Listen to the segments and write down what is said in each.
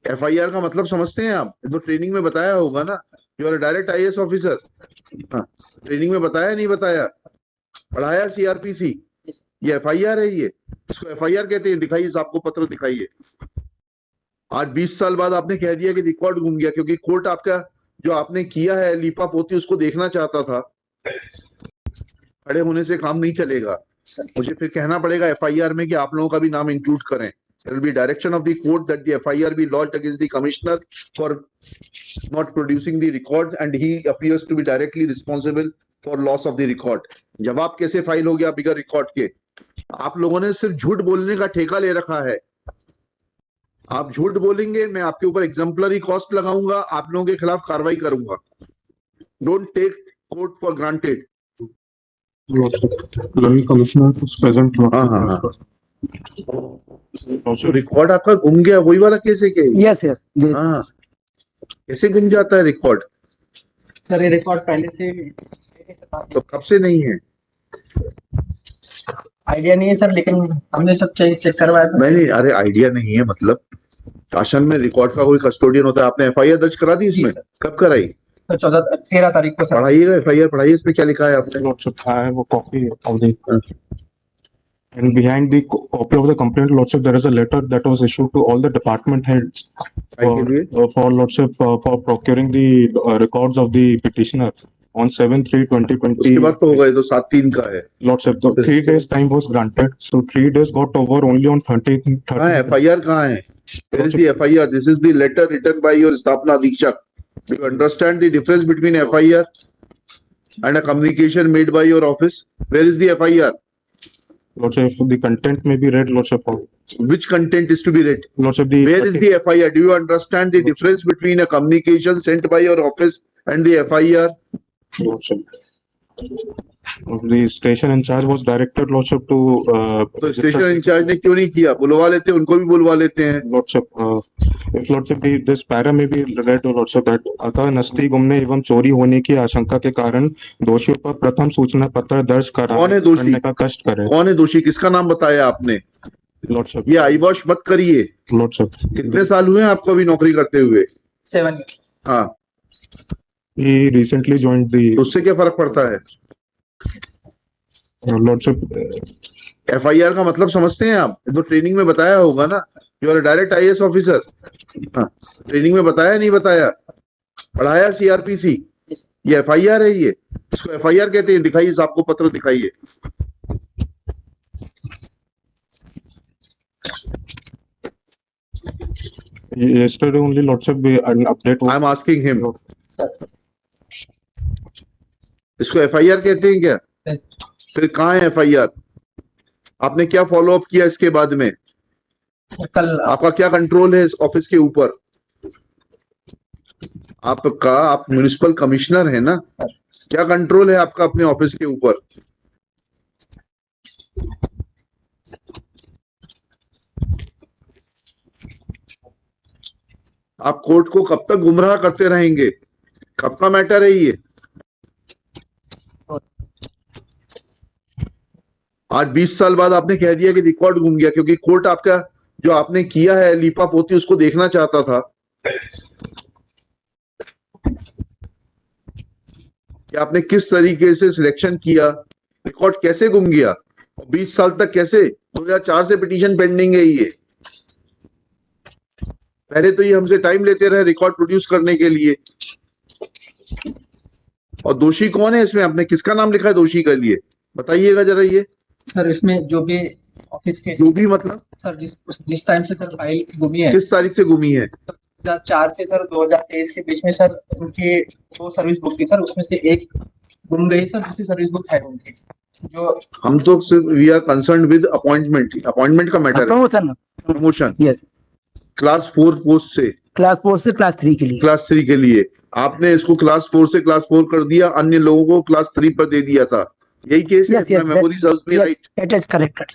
FIR का मतलब समझते हैं आप? तो ट्रेनिंग में बताया होगा ना, you are direct IAS officer. हाँ, ट्रेनिंग में बताया नहीं बताया? पढ़ाया सीआरपीसी? ये एफआईआर है, ये इसको एफआईआर कहते हैं। दिखाइए, आपको पत्र दिखाइए। आज 20 साल बाद आपने कह दिया कि रिकॉर्ड गुम गया, क्योंकि कोर्ट आपका जो आपने किया है लीपा पोती उसको देखना चाहता था। खड़े होने से काम नहीं चलेगा, मुझे फिर कहना पड़ेगा एफआईआर में कि आप लोगों का भी नाम इंक्लूड करें। There will be direction of the court that the FIR be lodged against the commissioner for not producing the records, and he appears to be directly responsible for loss of the record. जवाब कैसे file हो गया बिगर record के? आप लोगों ने सिर्फ झूठ बोलने का ठेका ले रखा है। आप झूठ बोलेंगे, मैं आपके ऊपर एग्जाम्पलरी कॉस्ट लगाऊंगा, आप लोगों के खिलाफ कार्रवाई करूंगा। Don't take court for granted. Commissioner present. हाँ हाँ हाँ, तो रिकॉर्ड आपका गुम गया, वही वाला केस है क्या? Yes yes. हाँ, कैसे गुम जाता है रिकॉर्ड? सर ये रिकॉर्ड पहले से तो कब से नहीं है? आइडिया नहीं है सर, लेकिन हमने सब चेक करवाया था। नहीं, अरे आइडिया नहीं है मतलब, शासन में रिकॉर्ड का कोई कस्टोडियन होता है। आपने एफआईआर दर्ज करा दी इसमें? कब कराई? तो 13 तारीख को सर। पढ़ाइएगा एफआईआर, पढ़ाइए, इसमें क्या लिखा है आपने? Lordship है वो copy of the and behind the copy of the complaint, Lordship, there is a letter that was issued to all the department heads for Lordship for procuring the records of the petitioner on 7/3/2020. उसके बाद तो हो गए, तो 7/3 का है। Lordship, so 3 days time was granted, so 3 days got over only on 30th. कहाँ है एफआईआर? कहाँ है? Where is the FIR? This is the letter written by your Stapna Deekshak. Do you understand the difference between FIR and a communication made by your office? Where is the FIR? Lordship, the content may be read, Lordship. Which content is to be read? Lordship, where is the FIR? Do you understand the difference between a communication sent by your office and the FIR? Lordship, the station in charge was directed, Lordship, to तो station in charge ने क्यों नहीं किया? बुलवा लेते, उनको भी बुलवा लेते हैं। Lordship, if Lordship, this para may be read, Lordship, that अतः नस्ती गुमने एवं चोरी होने की आशंका के कारण दोषियों पर प्रथम सूचना पत्र दर्ज कौन है दोषी? करने का कष्ट करे। कौन है दोषी? किसका नाम बताया आपने? Lordship, ये आईवॉश मत करिए। Lordship, कितने साल हुए हैं आपको अभी नौकरी करते हुए? 7 years। हाँ, he recently joined the उससे क्या फर्क पड़ता है? Lordship, एफआईआर का मतलब समझते हैं आप? तो ट्रेनिंग में बताया होगा ना, you are direct IAS officer. हाँ, ट्रेनिंग में बताया नहीं बताया? पढ़ाया सीआरपीसी? ये एफआईआर है, ये इसको एफआईआर कहते हैं। दिखाइए, आपको पत्र दिखाइए। yesterday only, Lordship, an update I am asking him, इसको एफआईआर कहते हैं क्या? फिर कहाँ है एफआईआर? आपने क्या फॉलो अप किया इसके बाद में? कल आपका क्या कंट्रोल है इस ऑफिस के ऊपर? आपका, आप म्युनिसिपल कमिश्नर है ना, क्या कंट्रोल है आपका अपने ऑफिस के ऊपर? आप कोर्ट को कब तक गुमराह करते रहेंगे? कब का मैटर है ये? आज 20 साल बाद आपने कह दिया कि रिकॉर्ड गुम गया, क्योंकि कोर्ट आपका जो आपने किया है लीपा पोती उसको देखना चाहता था। कि आपने किस तरीके से सिलेक्शन किया, रिकॉर्ड कैसे गुम गया, 20 साल तक कैसे? 2004 से पिटीशन पेंडिंग है ये। पहले तो ये हमसे टाइम लेते रहे रिकॉर्ड प्रोड्यूस करने के लिए। और दोषी कौन है इसमें? आपने किसका नाम लिखा है दोषी के लिए? बताइएगा जरा ये। सर इसमें जो भी ऑफिस के जो भी मतलब सर जिस टाइम से सर फाइल गुमी है, किस तारीख से गुमी है? 2004 से सर 2023 के बीच में सर उनकी 2 सर्विस बुक थी सर, उसमें से एक गुम गई सर, दूसरी सर्विस बुक है उनकी। जो हम तो सिर्फ we are concern with appointment का मैटर है। प्रमोशन यस, क्लास 4 पोस्ट से क्लास 4 से क्लास 3 के लिए। क्लास 3 के लिए आपने इसको क्लास 4 से क्लास 4 कर दिया, अन्य लोगों को क्लास 3 पर दे दिया था। यही केस है? Memory serves me right? It is correct.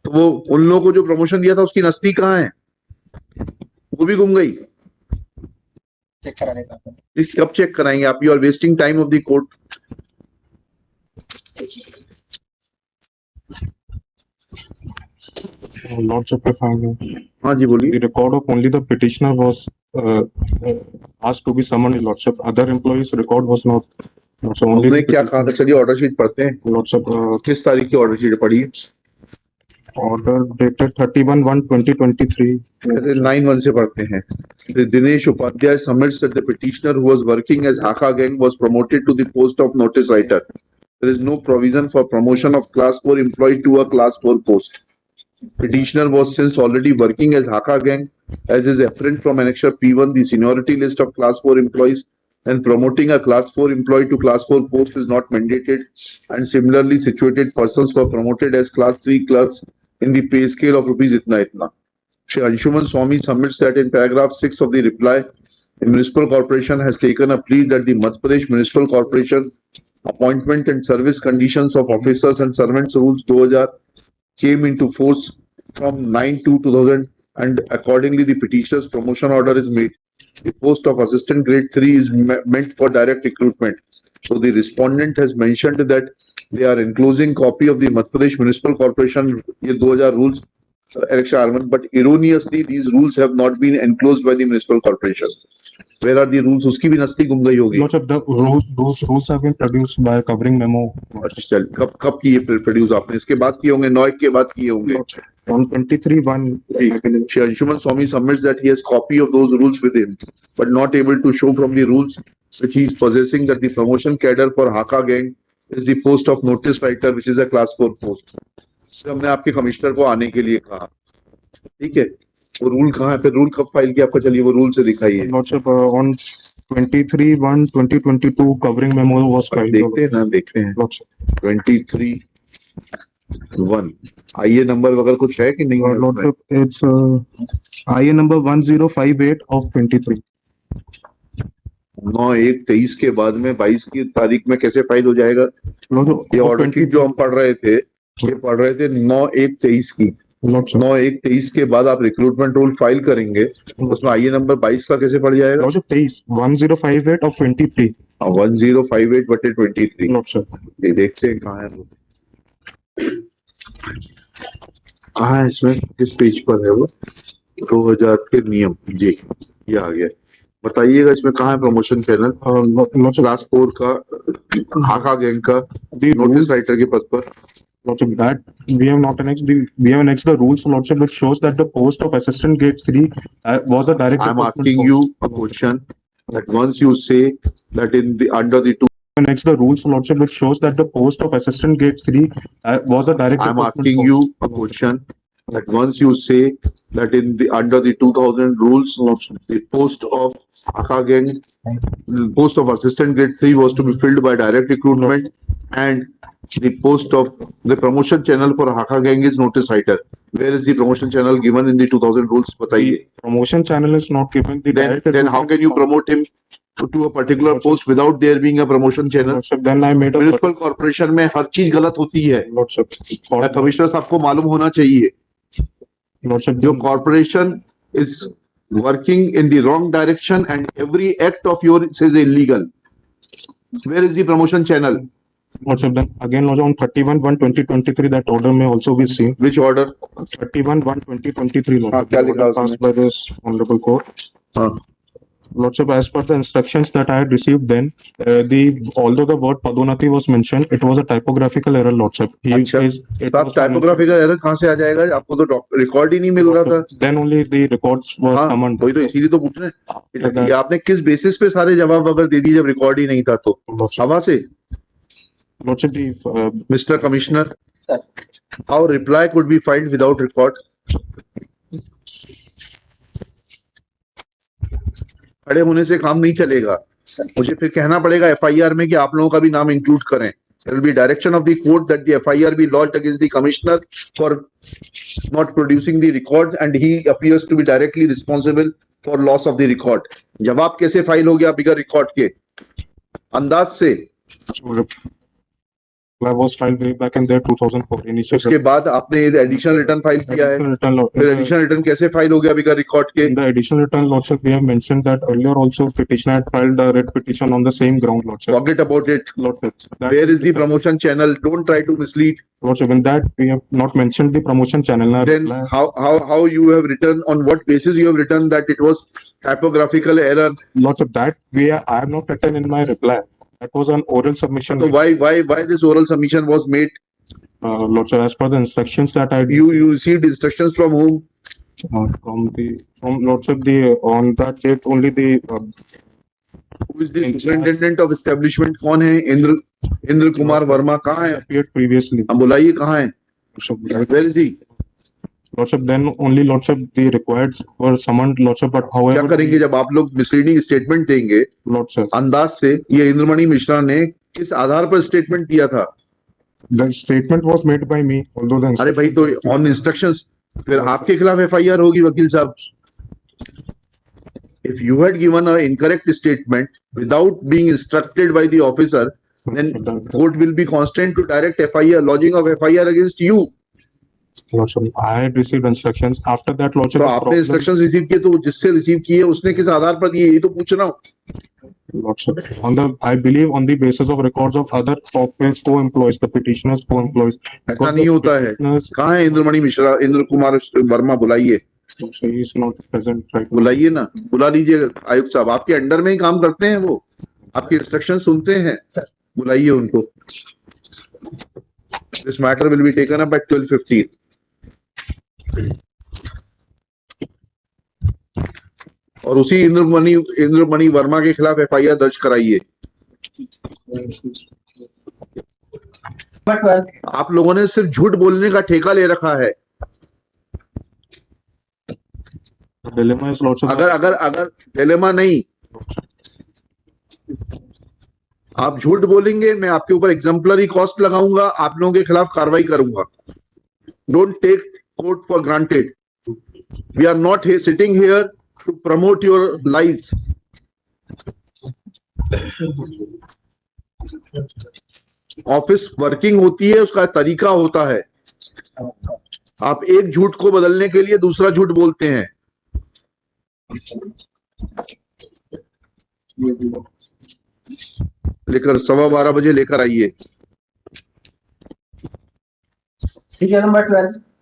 तो वो उन लोगों को जो प्रमोशन दिया था उसकी नस्ती कहाँ है? वो भी गुम गई। चेक कराने का इस कब चेक कराएंगे आप? You are wasting time of the court. Lordship, if I may. हाँ जी बोलिए। The record of only the petitioner was asked to be summoned, Your Lordship. Other employees' record was not. So only हमने the क्या कहा था, चलिए order sheet पढ़ते हैं। Your Lordship, किस तारीख की ऑर्डर शीट पढ़ी? order dated 31/1/2023. 9/1 से पढ़ते हैं। Dinesh Upadhyay submits that the petitioner who was working as Haka Gang was promoted to the post of notice writer. There is no provision for promotion of class 4 employee to a class 4 post. Petitioner was since already working as Haka Gang, as is apparent from annexure P1, the seniority list of class 4 employees, and promoting a class 4 employee to class 4 post is not mandated, and similarly situated persons were promoted as class 3 clerks in the pay scale of rupees itna itna. Shri Anshuman Swami submits that in paragraph 6 of the reply, the municipal corporation has taken a plea that the Madhya Pradesh Municipal Corporation appointment and service conditions of officers and servants rules 2000 came into force from 9/2/2000, and accordingly the petitioner's promotion order is made. The post of assistant grade 3 is meant for direct recruitment. So the respondent has mentioned that they are enclosing copy of the Madhya Pradesh Municipal Corporation ये 2000 rules election armament, but erroneously these rules have not been enclosed by the municipal corporation. Where are the rules? उसकी भी नस्ती गुम गई होगी। Lordship, those rules have been produced by a covering memo. चल कब किए produce आपने? इसके बाद किए होंगे, 9 के बाद किए होंगे। On 23/1. Shri Anshuman Swami submits that he has copy of those rules with him, but not able to show from the rules which he is possessing that the promotion cadre for Haka Gang is the post of notice writer, which is a class 4 post. तो हमने आपके commissioner को आने के लिए कहा, ठीक है? वो रूल कहाँ है? फिर रूल कब फाइल किया आपका? चलिए वो रूल से दिखाइए। Lordship, on 23/1/2022 covering memo was filed. देखते हैं ना, देखते हैं। Lordship. 23/1 IA नंबर वगैरह कुछ है कि नहीं है? Lordship, it's IA number 1058 of 23. 9/1/23 के बाद में 22 की तारीख में कैसे फाइल हो जाएगा? Lordship, ये ऑर्डर शीट जो हम पढ़ रहे थे, ये पढ़ रहे थे 9/1/23 की। Lordship. 9/1/23 के बाद आप रिक्रूटमेंट रूल फाइल करेंगे, उसमें आईए नंबर 22 का कैसे पड़ जाएगा? Lordship, 1058 of 23. 1058/23। Lordship. ये देखते हैं कहाँ है वो, कहाँ है इसमें, किस पेज पर है वो? 2000 के नियम जी, ये आ गया। बताइएगा इसमें कहाँ है प्रमोशन चैनल? क्लास 4 का हाका गैंग का नोटिस राइटर के पद पर। Lordship, that we have not annexed the rules, Lordship, which shows that the post of assistant grade 3 was a direct. I'm asking you a question that once you say that in the under the two. Annex the rules, Lordship, which shows that the post of assistant grade 3 was a direct. I'm asking you a question that once you say that in the under the 2000 rules, Lordship, the post of Haka Gang, the post of assistant grade 3 was to be filled by direct recruitment, and the post of the promotion channel for Haka Gang is notice writer. Where is the promotion channel given in the 2000 rules? बताइए. The promotion channel is not given. Then how can you promote him to a particular post without there being a promotion channel? Lordship, then I made a municipal corporation में हर चीज गलत होती है। Lordship, commissioner साहब को मालूम होना चाहिए। Lordship, Your corporation is working in the wrong direction and every act of yours is illegal. Where is the promotion channel? Lordship, then again, Lordship, on 31/1/2023, that order may also be seen. Which order? 31/1/2023, Lordship. क्या लिखा Order passed by this honorable court. हाँ. Lordship, as per the instructions that I had received then, although the word Padonati was mentioned, it was a typographical error, Lordship. अच्छा, साहब typographical error कहाँ से आ जाएगा? आपको तो रिकॉर्ड ही नहीं मिल रहा था। Then only the records were summoned. वही तो, इसीलिए तो पूछ रहे हैं। आपने किस बेसिस पे सारे जवाब अगर दे दिए जब रिकॉर्ड ही नहीं था तो? हवा से? Lordship, Mr. Commissioner, Sir. how reply could be filed without record? खड़े होने से काम नहीं चलेगा, मुझे फिर कहना पड़ेगा एफआईआर में कि आप लोगों का भी नाम इंक्लूड करें। There will be direction of the court that the FIR be lodged against the commissioner for not producing the records and he appears to be directly responsible for loss of the record. जवाब कैसे file हो गया बिगर record के? अंदाज से। reply was filed way back in the 2004 initial उसके बाद आपने एडिशनल रिटर्न फाइल किया है, return. फिर एडिशनल रिटर्न कैसे फाइल हो गया बिगर रिकॉर्ड के? In the additional return, Lordship, we have mentioned that earlier also petitioner had filed a writ petition on the same ground, Lordship. Forget about it. Lordship, that- Where is the promotion channel? Don't try to mislead. Lordship, in that we have not mentioned the promotion channel. In our Then reply. how you have written, on what basis you have written that it was typographical error? Lordship, that I have not written in my reply. That was an oral submission. So why this oral submission was made? Lordship, as per the instructions that I You received instructions from whom? from Lordship, on that date only Who is the superintendent of establishment? कौन है? इंद्र कुमार वर्मा कहाँ है? appeared previously. हम बुलाइए कहाँ है? Lordship, Where is he? Lordship, then only Lordship, the required were summoned, Lordship, but क्या however. करेंगे जब आप लोग मिसलीडिंग स्टेटमेंट देंगे? Lordship, अंदाज से ये इंद्रमणि मिश्रा ने किस आधार पर स्टेटमेंट दिया था? the statement was made by me, although the. अरे भाई तो ऑन इंस्ट्रक्शंस, फिर आपके खिलाफ एफआईआर होगी वकील साहब. If you had given an incorrect statement without being instructed by the officer, then court will be constrained to direct FIR, lodging of FIR against you. Lordship, I had received instructions. After that, Lordship. तो the आपने problem- instructions receive किए, तो जिससे receive किए उसने किस आधार पर दिए, यही तो पूछ रहा हूँ. Lordship, I believe on the basis of records of other office co-employees, the petitioners co-employees. ऐसा नहीं होता है. कहाँ है इंद्रमणि मिश्रा, इंद्र कुमार वर्मा? बुलाइए, He is not present right now. बुलाइए ना, बुला लीजिए. आयुक्त साहब आपके अंडर में ही काम करते हैं, वो आपकी इंस्ट्रक्शन सुनते हैं. बुलाइए उनको. This matter will be taken up at 12:15. और उसी इंद्रमणि वर्मा के खिलाफ एफआईआर दर्ज कराइए. आप लोगों ने सिर्फ झूठ बोलने का ठेका ले रखा है. The dilemma is, Lordship. अगर डिलेमा नहीं, आप झूठ बोलेंगे, मैं आपके ऊपर एग्जाम्पलरी कॉस्ट लगाऊंगा, आप लोगों के खिलाफ कार्रवाई करूंगा. Don't take court for granted. We are not sitting here to promote your life. Office working होती है, उसका तरीका होता है. आप एक झूठ को बदलने के लिए दूसरा झूठ बोलते हैं. लेकर 12:15 बजे लेकर आइए. ठीक है, नंबर 12.